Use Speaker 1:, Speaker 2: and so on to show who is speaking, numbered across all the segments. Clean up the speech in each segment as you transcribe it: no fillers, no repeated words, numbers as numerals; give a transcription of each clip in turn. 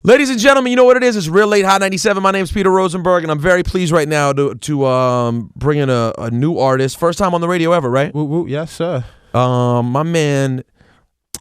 Speaker 1: Ladies and gentlemen, you know what it is. It's Real Late Hot 97. My name's Peter Rosenberg, and I'm very pleased right now to bring in a new artist. First time on the radio ever, right?
Speaker 2: Woo, woo. Yes, sir.
Speaker 1: My man,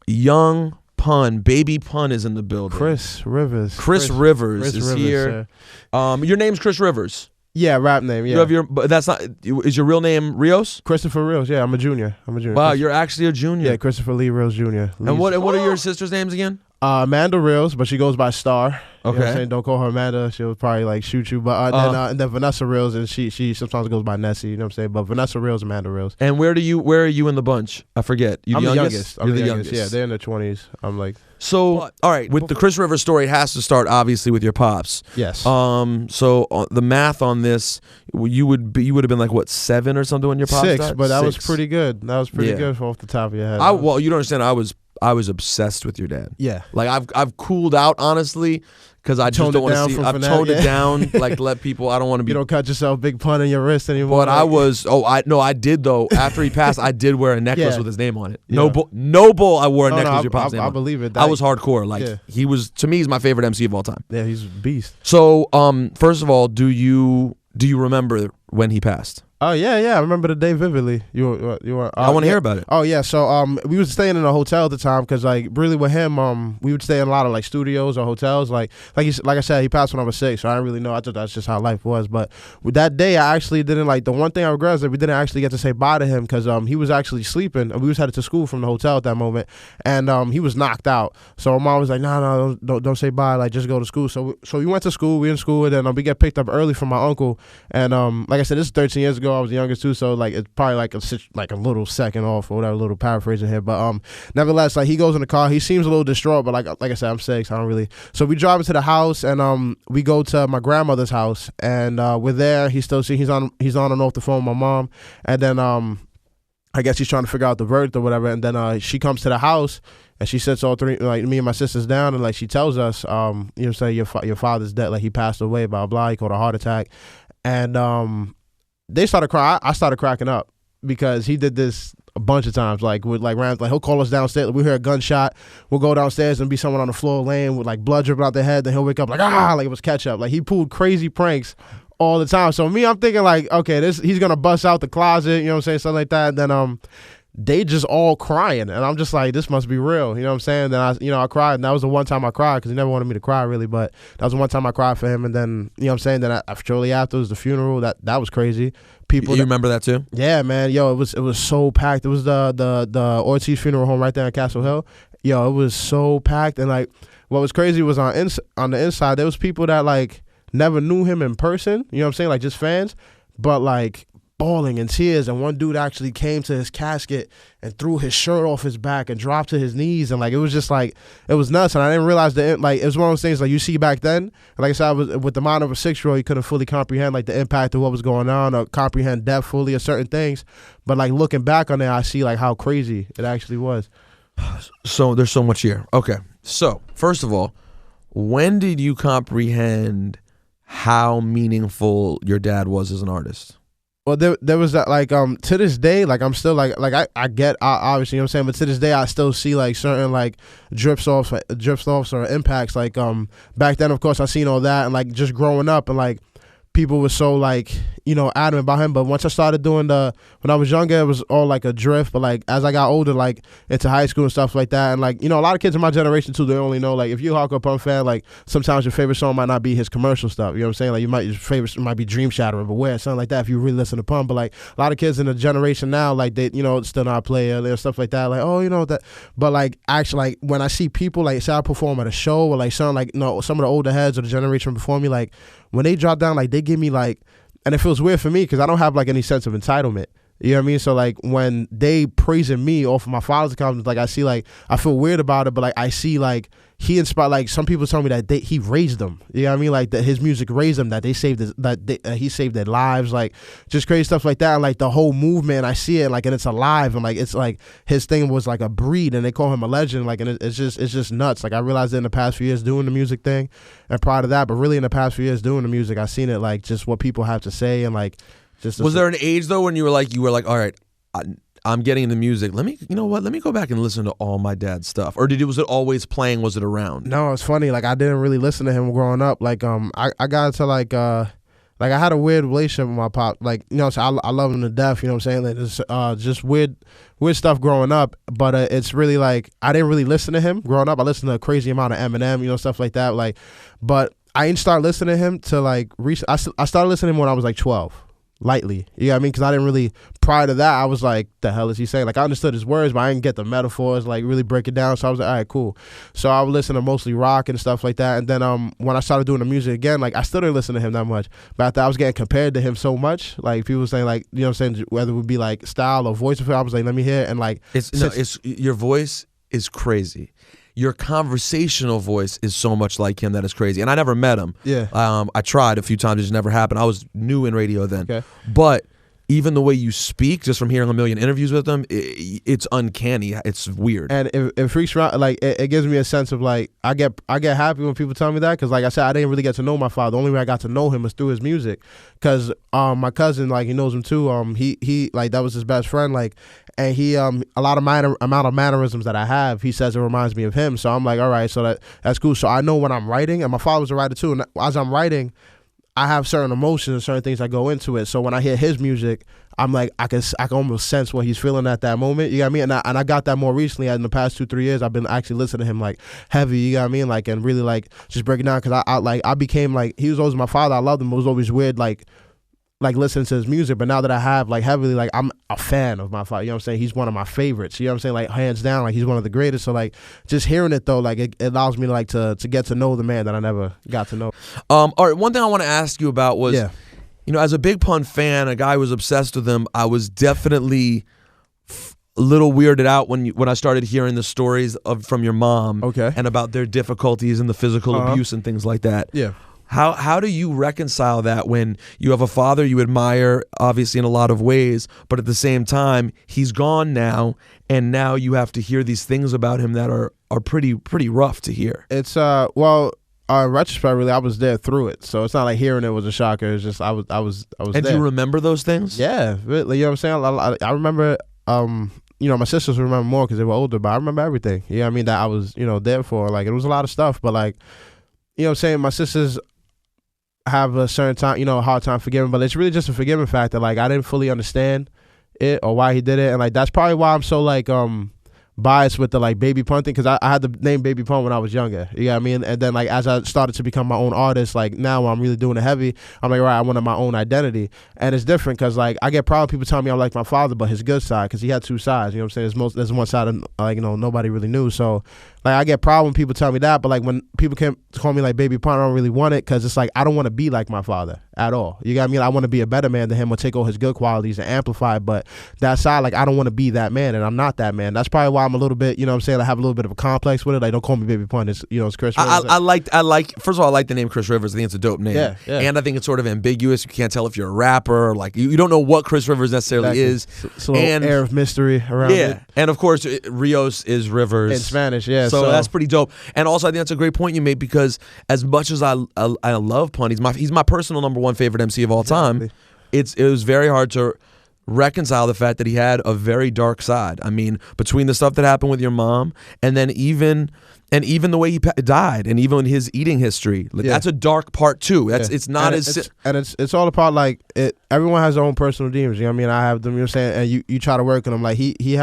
Speaker 1: Young Pun, Baby Pun is in the building.
Speaker 2: Chris Rivers.
Speaker 1: Chris Rivers is here. Your name's Chris Rivers.
Speaker 2: Yeah, rap name. Yeah.
Speaker 1: But that's not. Is your real name Rios?
Speaker 2: Christopher Rios. Yeah, I'm a junior.
Speaker 1: Wow, you're actually a junior.
Speaker 2: Yeah, Christopher Lee Rios Jr.
Speaker 1: And what are your sister's names again?
Speaker 2: Amanda Rios, but she goes by Star.
Speaker 1: Okay.
Speaker 2: You know what I'm saying? Don't call her Amanda. She'll probably like shoot you. But and then Vanessa Rios, and she sometimes goes by Nessie. You know what I'm saying? But Vanessa Rios, Amanda Rios.
Speaker 1: And where are you in the bunch? I forget.
Speaker 2: I'm the youngest.
Speaker 1: I'm the youngest.
Speaker 2: Yeah, they're in their 20s. I'm like.
Speaker 1: So, all right, with the Chris Rivers story, it has to start obviously with your pops.
Speaker 2: Yes.
Speaker 1: So the math on this, you would have been like what, 7 or something when your pops
Speaker 2: 6,
Speaker 1: died?
Speaker 2: but that was pretty good. That was pretty good off the top of your head.
Speaker 1: Well, you don't understand. I was obsessed with your dad.
Speaker 2: Yeah.
Speaker 1: Like I've cooled out honestly because I just don't want to see. I've toned it down. Like let people. I don't want to be.
Speaker 2: You don't cut yourself big pun in your wrist anymore.
Speaker 1: But I did though. After he passed, I did wear a necklace with his name on it.
Speaker 2: Yeah.
Speaker 1: No bull. I wore a necklace with your pop's name on it.
Speaker 2: I believe it.
Speaker 1: I was hardcore. Like he was, to me, he's my favorite MC of all time.
Speaker 2: Yeah, he's a beast.
Speaker 1: So first of all, do you remember when he passed?
Speaker 2: Oh yeah. I remember the day vividly. You were.
Speaker 1: I want to hear about it.
Speaker 2: Oh yeah. So we was staying in a hotel at the time because like really with him we would stay in a lot of like studios or hotels. Like I said, he passed when I was 6, so I didn't really know. I thought that's just how life was. But with that day, I actually didn't like. The one thing I regret is that we didn't actually get to say bye to him because he was actually sleeping. We was headed to school from the hotel at that moment, and he was knocked out. So my mom was like, no, don't say bye. Like just go to school. So we went to school. We in school, and then we get picked up early from my uncle. And like I said, this is 13 years ago. I was the youngest too, so like it's probably like a little second off or whatever, a little paraphrasing here. But nevertheless, like he goes in the car, he seems a little distraught, but like I said, I'm 6, I don't really. So we drive into the house and we go to my grandmother's house, and we're there. He's on and off the phone with my mom, and then I guess he's trying to figure out the verdict or whatever. And then she comes to the house. And she sits all three, like me and my sisters down, and like she tells us, you know what I'm saying, your father's dead, like he passed away, blah blah. He caught a heart attack, and they started crying. I started cracking up because he did this a bunch of times. Like with like rounds, like he'll call us downstairs. We hear a gunshot. We'll go downstairs and be someone on the floor laying with like blood dripping out their head. Then he'll wake up like like it was ketchup. Like he pulled crazy pranks all the time. So me, I'm thinking like, okay, he's gonna bust out the closet. You know what I'm saying, something like that. And then they just all crying, and I'm just like, this must be real. You know what I'm saying? Then I cried, and that was the one time I cried because he never wanted me to cry really, but that was the one time I cried for him. And then you know what I'm saying? Then shortly after was the funeral. That was crazy. You
Speaker 1: remember that too?
Speaker 2: Yeah, man. Yo, it was so packed. It was the Ortiz funeral home right there in Castle Hill. Yo, it was so packed, and like what was crazy was on the inside there was people that like never knew him in person. You know what I'm saying? Like just fans, but like bawling in tears. And one dude actually came to his casket and threw his shirt off his back and dropped to his knees, and like it was just like it was nuts. And I didn't realize that like it was one of those things like you see back then. And like I said, I was with the mind of a 6-year-old, you couldn't fully comprehend like the impact of what was going on or comprehend depth fully of certain things. But like looking back on it, I see like how crazy it actually was.
Speaker 1: So there's so much here. Okay, so first of all, when did you comprehend how meaningful your dad was as an artist?
Speaker 2: Well, there was that like to this day, like I'm still like I get obviously, you know what I'm saying, but to this day I still see like certain like drips offs or impacts. Like back then of course I seen all that, and like just growing up and like people were so like, you know, adamant about him. But once I started doing when I was younger, it was all like a drift. But like as I got older, like into high school and stuff like that, and like, you know, a lot of kids in my generation too, they only know like if you're a hardcore punk fan, like sometimes your favorite song might not be his commercial stuff. You know what I'm saying? Like your favorite might be Dream Shattering, Beware, something like that if you really listen to punk. But like a lot of kids in the generation now, like they, you know, still not play or stuff like that. Like, oh, you know that. But like actually, like when I see people like say I perform at a show or like some like, you know, some of the older heads or the generation before me, like when they drop down, like they give me like, and it feels weird for me because I don't have like any sense of entitlement. You know what I mean? So like when they praising me off of my father's account, like I see like I feel weird about it, but like I see like he inspired. Like some people tell me that he raised them. You know what I mean? Like that his music raised them. That they saved he saved their lives. Like just crazy stuff like that. And like the whole movement, I see it like, and it's alive. And like it's like his thing was like a breed, and they call him a legend. Like, and it's just nuts. Like I realized it in the past few years doing the music thing, and prior to that, but really in the past few years doing the music, I seen it like just what people have to say and like. Was
Speaker 1: there an age though when you were like, all right, I'm getting into music. Let me go back and listen to all my dad's stuff. Or was it always playing? Was it around?
Speaker 2: No, it's funny. Like I didn't really listen to him growing up. Like I got into like I had a weird relationship with my pop. Like, you know, so I love him to death. You know what I'm saying? Like, it's just weird stuff growing up. But it's really like I didn't really listen to him growing up. I listened to a crazy amount of Eminem, you know, stuff like that. Like, but I didn't start listening to him till like I started listening to him when I was like 12. Lightly, you know what I mean? Because I didn't really, prior to that, I was like, the hell is he saying? Like, I understood his words, but I didn't get the metaphors, like, really break it down. So I was like, all right, cool. So I would listen to mostly rock and stuff like that. And then when I started doing the music again, like, I still didn't listen to him that much. But after I was getting compared to him so much, like, people saying, like, you know what I'm saying, whether it would be, like, style or voice of it, I was like, let me hear it. And, like,
Speaker 1: your voice is crazy. Your conversational voice is so much like him that is crazy. And I never met him.
Speaker 2: Yeah.
Speaker 1: I tried a few times. It just never happened. I was new in radio then.
Speaker 2: Okay.
Speaker 1: But even the way you speak, just from hearing a million interviews with him, it's uncanny. It's weird.
Speaker 2: And it freaks me out. Like, it gives me a sense of, like, I get happy when people tell me that. Because, like I said, I didn't really get to know my father. The only way I got to know him was through his music. Because my cousin, like, he knows him too. He like, that was his best friend. Like, and he a lot of amount of mannerisms that I have, he says it reminds me of him. So I'm like, all right, so that's cool. So I know when I'm writing, and my father was a writer too, and as I'm writing, I have certain emotions and certain things that go into it. So when I hear his music, I'm like, I can almost sense what he's feeling at that moment. You know what I mean? And I got that more recently. In the past 2-3 years, I've been actually listening to him like heavy. You know what I mean? Like, and really like just breaking down, because I became like, he was always my father. I loved him. It was always weird like listening to his music. But now that I have like heavily, like, I'm a fan of my father. You know what I'm saying? He's one of my favorites. You know what I'm saying? Like, hands down, like, he's one of the greatest. So like, just hearing it though, like, it allows me to get to know the man that I never got to know.
Speaker 1: All right, one thing I want to ask you about was, you know, as a Big Pun fan, a guy who was obsessed with him, I was definitely a little weirded out when I started hearing the stories from your mom, and about their difficulties and the physical abuse and things like that.
Speaker 2: Yeah.
Speaker 1: How do you reconcile that when you have a father you admire, obviously in a lot of ways, but at the same time he's gone now, and now you have to hear these things about him that are pretty rough to hear?
Speaker 2: It's well, in retrospect, really, I was there through it, so it's not like hearing it was a shocker. It's just I was
Speaker 1: And
Speaker 2: there.
Speaker 1: do you remember those things?
Speaker 2: Yeah, really, you know what I'm saying? I remember. You know, my sisters remember more because they were older, but I remember everything. You know what I mean? That I was, you know, there for. Like, it was a lot of stuff, but like, you know what I'm saying? My sisters have a certain time, you know, a hard time forgiving, but it's really just a forgiving factor. Like, I didn't fully understand it or why he did it, and like, that's probably why I'm so like biased with the like Baby Pun thing, because I had the name Baby Pun when I was younger. You know what I mean? And then like, as I started to become my own artist, like now when I'm really doing it heavy, I'm like, right, I wanted my own identity. And it's different because like, I get proud of people telling me I'm like my father, but his good side, because he had two sides. You know what I'm saying? There's one side of, like, you know, nobody really knew. So like, I get proud when people tell me that, but like, when people can call me like Baby Pun, I don't really want it, because it's like, I don't want to be like my father at all. You know what I mean? I want to be a better man than him, or take all his good qualities and amplify it. But that side, like, I don't want to be that man, and I'm not that man. That's probably why I'm a little bit, you know what I'm saying, I have a little bit of a complex with it. Like, don't call me Baby Pun. It's, you know, it's Chris Rivers.
Speaker 1: I like first of all, I like the name Chris Rivers. I think it's a dope name.
Speaker 2: Yeah.
Speaker 1: And I think it's sort of ambiguous. You can't tell if you're a rapper, or like you don't know what Chris Rivers necessarily is.
Speaker 2: It's a little air of mystery around it.
Speaker 1: And of course, Rios is Rivers
Speaker 2: in Spanish. Yeah,
Speaker 1: so that's pretty dope. And also, I think that's a great point you made, because as much as I love Pun, he's my personal number one favorite MC of all time. It was very hard to reconcile the fact that he had a very dark side. I mean, between the stuff that happened with your mom, and then even the way he died, and even his eating history, like, that's a dark part too. It's not
Speaker 2: it's all about like it. Everyone has their own personal demons. You know what I mean? I have them. You know what I'm saying? And you try to work on them. Like he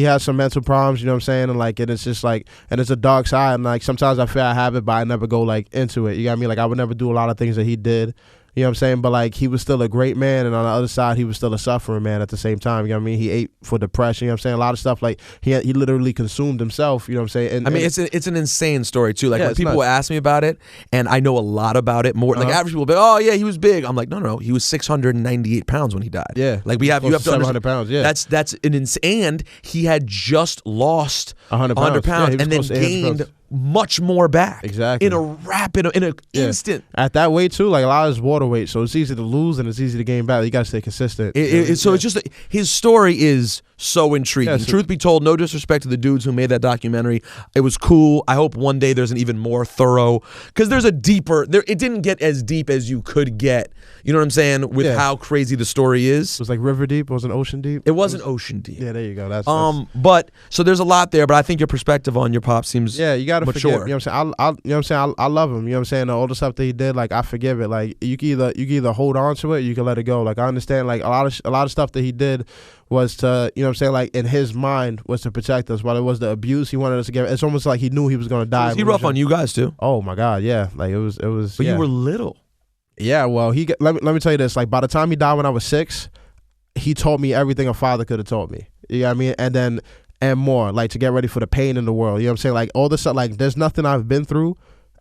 Speaker 2: had some mental problems, you know what I'm saying? And like, and it's just like, and it's a dark side. And like, sometimes I feel I have it, but I never go like into it. You know what I mean? Like, I would never do a lot of things that he did. You know what I'm saying? But like, he was still a great man, and on the other side, he was still a suffering man at the same time. You know what I mean? He ate for depression. You know what I'm saying? A lot of stuff, like he literally consumed himself. You know what I'm saying? And,
Speaker 1: I mean, it's an insane story too. Like, when people ask me about it, and I know a lot about it more. Like, average people be, oh yeah, he was big. I'm like, no, he was 698 pounds when he died.
Speaker 2: Yeah,
Speaker 1: like you have to
Speaker 2: 700 pounds. Yeah,
Speaker 1: that's an insane. And he had just lost
Speaker 2: 100 pounds,
Speaker 1: and then gained much more back.
Speaker 2: Exactly.
Speaker 1: In a rapid, in an instant.
Speaker 2: At that weight too, like a lot of his water weight, so it's easy to lose and it's easy to gain back. You gotta stay consistent.
Speaker 1: It's just his story is so intriguing. Truth be told, no disrespect to the dudes who made that documentary. It was cool. I hope one day there's an even more thorough, because there's a deeper. It didn't get as deep as you could get. You know what I'm saying? With how crazy the story is.
Speaker 2: It was like river deep. It wasn't ocean deep.
Speaker 1: It wasn't ocean deep.
Speaker 2: Yeah, there you go. That's
Speaker 1: But so there's a lot there. But I think your perspective on your pop seems
Speaker 2: you gotta
Speaker 1: mature.
Speaker 2: forgive. You know what I'm saying? You know what I'm saying? I love him. You know what I'm saying? All the stuff that he did, like I forgive it. Like you can either hold on to it, or you can let it go. Like I understand. Like a lot of stuff that he did was to, you know what I'm saying, like in his mind was to protect us. While it was the abuse he wanted us to get, it's almost like he knew he was gonna die.
Speaker 1: Was he rough on you guys too?
Speaker 2: Oh my God, yeah. Like it was.
Speaker 1: But you were little.
Speaker 2: Yeah, well, let me tell you this. Like by the time he died when I was 6, he taught me everything a father could have taught me. You know what I mean? And more, like to get ready for the pain in the world. You know what I'm saying? Like all this stuff. Like there's nothing I've been through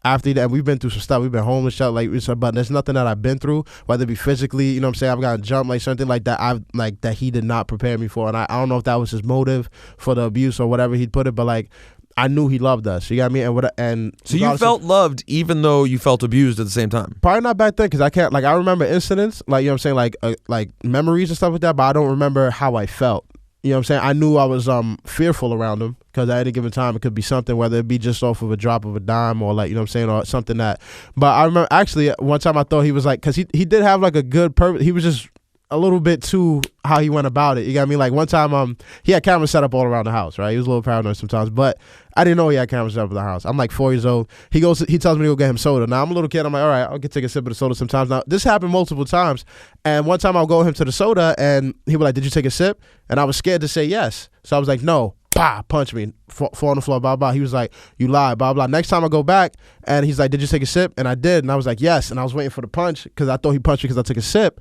Speaker 2: after that. We've been through some stuff. We've been homeless, stuff like, but there's nothing that I've been through, whether it be physically. You know what I'm saying? I've gotten jumped, like something like that. That he did not prepare me for, and I don't know if that was his motive for the abuse or whatever he'd put it, but like. I knew he loved us. You got me, and
Speaker 1: so you felt loved even though you felt abused at the same time.
Speaker 2: Probably not back then, because I can't. Like I remember incidents, like you know what I'm saying, like memories and stuff like that. But I don't remember how I felt. You know what I'm saying? I knew I was fearful around him, because at any given time it could be something, whether it be just off of a drop of a dime or like, you know what I'm saying, or something that. But I remember actually one time I thought he was like, because he did have like a good purpose. He was just a little bit too how he went about it. You got me? Like one time he had cameras set up all around the house, right? He was a little paranoid sometimes, but I didn't know he had cameras set up in the house. I'm like 4 years old. He tells me to go get him soda. Now I'm a little kid. I'm like, all right, I'll take a sip of the soda sometimes. Now this happened multiple times, and one time I'll go with him to the soda, and he was like, did you take a sip? And I was scared to say yes. So I was like, no. Bah, punch me, fall on the floor, blah, blah. He was like, you lied, blah, blah. Next time I go back, and he's like, did you take a sip? And I did, and I was like, yes. And I was waiting for the punch, because I thought he punched me because I took a sip.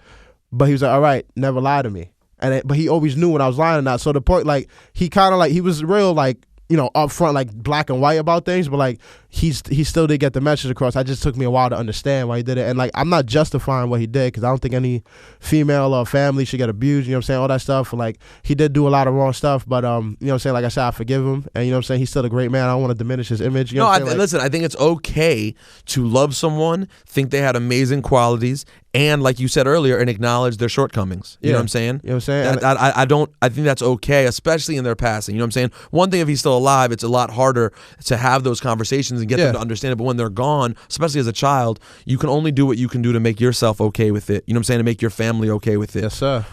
Speaker 2: But he was like, all right, never lie to me. But he always knew when I was lying or not. So the point, like, he kind of like, he was real, like, you know, upfront, like black and white about things, but like he still did get the message across. It just took me a while to understand why he did it. And like, I'm not justifying what he did, because I don't think any female or family should get abused, you know what I'm saying, all that stuff. Like, he did do a lot of wrong stuff, but you know what I'm saying, like I said, I forgive him, and you know what I'm saying, he's still a great man. I don't want to diminish his image. You know what I'm saying?
Speaker 1: Listen, I think it's okay to love someone, think they had amazing qualities, and like you said earlier, and acknowledge their shortcomings. You know what I'm saying?
Speaker 2: You know what I'm saying?
Speaker 1: I think that's okay, especially in their passing. You know what I'm saying? One thing, if he's still alive, it's a lot harder to have those conversations and get them to understand it. But when they're gone, especially as a child, you can only do what you can do to make yourself okay with it. You know what I'm saying? To make your family okay with it.
Speaker 2: Yes, sir.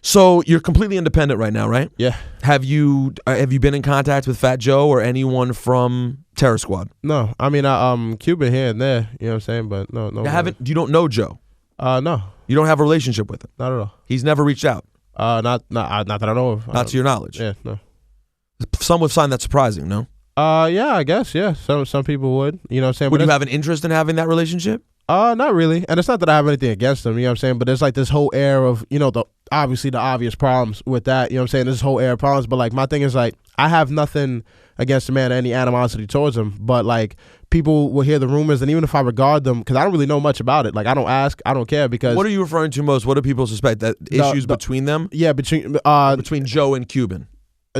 Speaker 1: So you're completely independent right now, right?
Speaker 2: Yeah.
Speaker 1: Have you been in contact with Fat Joe or anyone from Terror Squad?
Speaker 2: No, I mean, Cuban here and there. You know what I'm saying? But no.
Speaker 1: You don't know Joe?
Speaker 2: No.
Speaker 1: You don't have a relationship with him?
Speaker 2: Not at all.
Speaker 1: He's never reached out?
Speaker 2: Not that I know of.
Speaker 1: Not to your knowledge?
Speaker 2: Yeah, no.
Speaker 1: Some would find that surprising, no?
Speaker 2: Yeah, I guess, yeah. Some people would. You know what I'm saying?
Speaker 1: Would you have an interest in having that relationship?
Speaker 2: Not really. And it's not that I have anything against them, you know what I'm saying? But there's like this whole air of, you know, obviously the obvious problems with that, you know what I'm saying? This whole air of problems. But like, my thing is like, I have nothing against the man, any animosity towards him. But like, people will hear the rumors, and even if I regard them, because I don't really know much about it. Like, I don't ask, I don't care, because.
Speaker 1: What are you referring to most? What do people suspect? That issues between them?
Speaker 2: Yeah, between
Speaker 1: Joe and Cuban.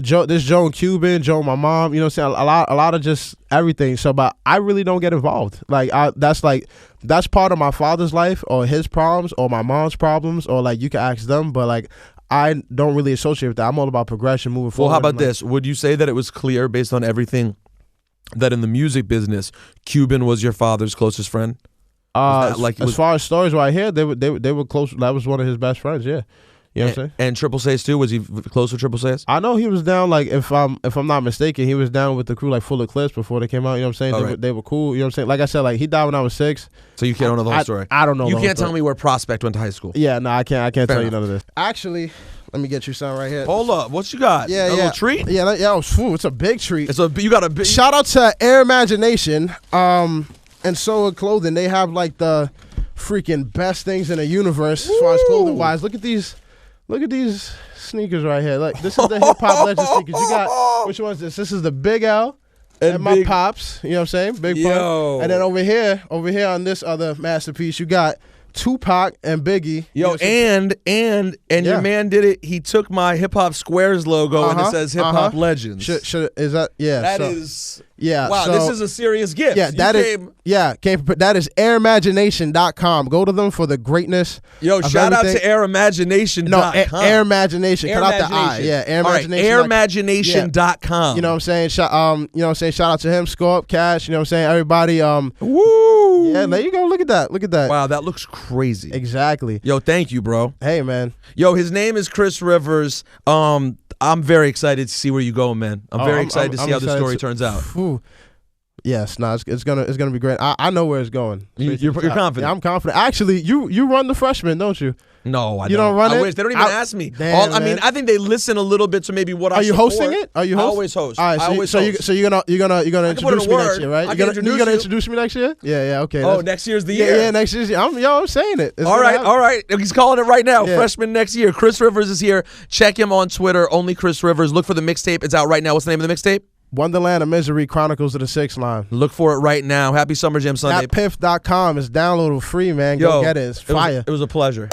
Speaker 2: Joe and Cuban, Joe and my mom, you know what I'm saying? A lot of just everything. So, but I really don't get involved. That's part of my father's life, or his problems, or my mom's problems, or like, you can ask them, but like, I don't really associate with that. I'm all about progression, moving forward.
Speaker 1: Well, how about this? Would you say that it was clear, based on everything, that in the music business, Cuban was your father's closest friend?
Speaker 2: As far as stories where I hear, they were close. That was one of his best friends. Yeah. You know what I'm saying? And
Speaker 1: Triple Six too? Was he close with Triple Six?
Speaker 2: I know he was down, like, if I'm not mistaken, he was down with the crew, like Full Eclipse, before they came out. You know what I'm saying? They were cool. You know what I'm saying? Like I said, like, he died when I was 6.
Speaker 1: So you can't know the whole story?
Speaker 2: I don't know.
Speaker 1: You can't tell me where Prospect went to high school?
Speaker 2: Yeah, no, I can't tell you none of this. Actually, let me get you something right here.
Speaker 1: Hold up, what you got?
Speaker 2: Yeah,
Speaker 1: a little treat?
Speaker 2: Yeah, it's a big treat.
Speaker 1: You got a big.
Speaker 2: Shout out to Air Imagination, and Soa Clothing. They have like the freaking best things in the universe as far as clothing wise. Look at these sneakers right here. Like, this is the hip hop legend sneakers. You got, which one's this? This is the Big L and my pops. You know what I'm saying? Big Pun. And then over here on this other masterpiece, you got Tupac and Biggie.
Speaker 1: Yo, and your man did it. He took my Hip Hop Squares logo and it says Hip Hop Legends.
Speaker 2: Is that
Speaker 1: That is.
Speaker 2: Yeah.
Speaker 1: Wow,
Speaker 2: so,
Speaker 1: this is a serious gift.
Speaker 2: Yeah, that is airimagination.com. Go to them for the greatness.
Speaker 1: Yo, shout out to airimagination.com.
Speaker 2: No, Air Imagination. Cut out the I. Yeah,
Speaker 1: airimagination.com.
Speaker 2: Yeah. You know what I'm saying? Shout out to him, Scorp, Cash, you know what I'm saying? Everybody
Speaker 1: Woo!
Speaker 2: Yeah, there you go. Look at that.
Speaker 1: Wow, that looks crazy.
Speaker 2: Exactly.
Speaker 1: Yo, thank you, bro.
Speaker 2: Hey, man.
Speaker 1: Yo, his name is Chris Rivers. I'm very excited to see where you go, man. I'm very excited to see how the story turns out.
Speaker 2: Yes, it's gonna be great. I know where it's going.
Speaker 1: You're confident?
Speaker 2: Yeah, I'm confident. Actually, you run the freshman, don't you?
Speaker 1: No, I don't.
Speaker 2: You don't run it?
Speaker 1: I wish. They don't even ask me.
Speaker 2: Damn,
Speaker 1: I mean, I think they listen a little bit to maybe what I
Speaker 2: Are you
Speaker 1: support.
Speaker 2: hosting it? Are you hosting?
Speaker 1: I always host.
Speaker 2: All right,
Speaker 1: I always host.
Speaker 2: So you're gonna introduce me next year, right? You're gonna introduce me next year? Yeah, okay.
Speaker 1: Oh, next year's the year.
Speaker 2: Yeah, next year's. I'm saying it. It's
Speaker 1: all right. He's calling it right now.
Speaker 2: Yeah.
Speaker 1: Freshman next year. Chris Rivers is here. Check him on Twitter. Only Chris Rivers. Look for the mixtape. It's out right now. What's the name of the mixtape?
Speaker 2: Wonderland of Misery, Chronicles of the 6th Line.
Speaker 1: Look for it right now. Happy Summer Jam Sunday.
Speaker 2: Piff.com is downloadable free, man. Go get it. It's fire.
Speaker 1: It was a pleasure.